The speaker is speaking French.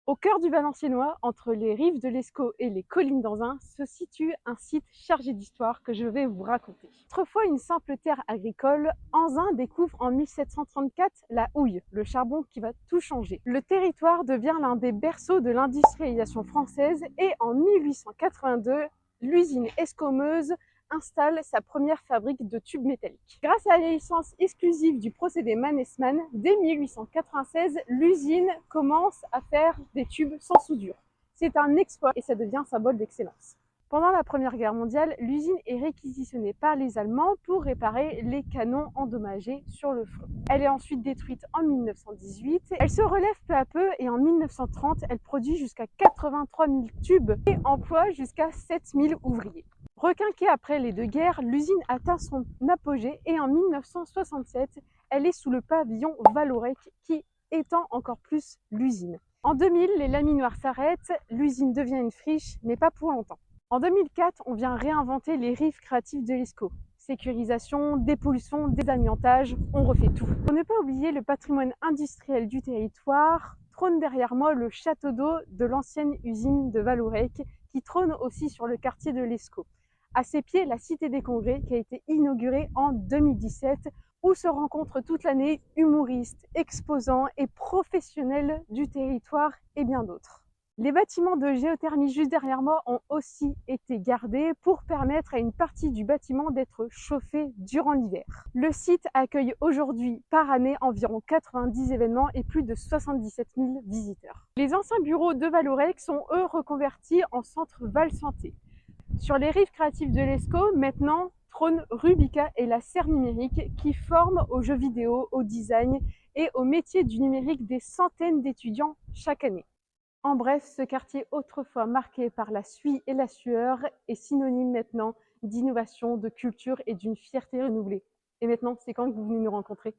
Au cœur du Valenciennois, entre les rives de l'Escaut et les collines d'Anzin, se situe un site chargé d'histoire que je vais vous raconter. Autrefois une simple terre agricole, Anzin découvre en 1734 la houille, le charbon qui va tout changer. Le territoire devient l'un des berceaux de l'industrialisation française et en 1882, l'usine Escaumeuse installe sa première fabrique de tubes métalliques. Grâce à la licence exclusive du procédé Mannesmann, dès 1896, l'usine commence à faire des tubes sans soudure. C'est un exploit et ça devient un symbole d'excellence. Pendant la Première Guerre mondiale, l'usine est réquisitionnée par les Allemands pour réparer les canons endommagés sur le front. Elle est ensuite détruite en 1918. Elle se relève peu à peu et en 1930, elle produit jusqu'à 83 000 tubes et emploie jusqu'à 7 000 ouvriers. Requinquée après les deux guerres, l'usine atteint son apogée et en 1967, elle est sous le pavillon Vallourec qui étend encore plus l'usine. En 2000, les laminoirs s'arrêtent, l'usine devient une friche, mais pas pour longtemps. En 2004, on vient réinventer les rives créatives de l'Escaut. Sécurisation, dépollution, désamiantage, on refait tout. Pour ne pas oublier le patrimoine industriel du territoire, trône derrière moi le château d'eau de l'ancienne usine de Vallourec qui trône aussi sur le quartier de l'Escaut. À ses pieds, la Cité des Congrès qui a été inaugurée en 2017 où se rencontrent toute l'année humoristes, exposants et professionnels du territoire et bien d'autres. Les bâtiments de géothermie juste derrière moi ont aussi été gardés pour permettre à une partie du bâtiment d'être chauffée durant l'hiver. Le site accueille aujourd'hui par année environ 90 événements et plus de 77 000 visiteurs. Les anciens bureaux de Vallourec sont eux reconvertis en centre Val Santé. Sur les rives créatives de l'Escaut, maintenant, trône Rubica et la serre numérique qui forment aux jeux vidéo, au design et au métier du numérique des centaines d'étudiants chaque année. En bref, ce quartier autrefois marqué par la suie et la sueur est synonyme maintenant d'innovation, de culture et d'une fierté renouvelée. Et maintenant, c'est quand que vous venez nous rencontrer ?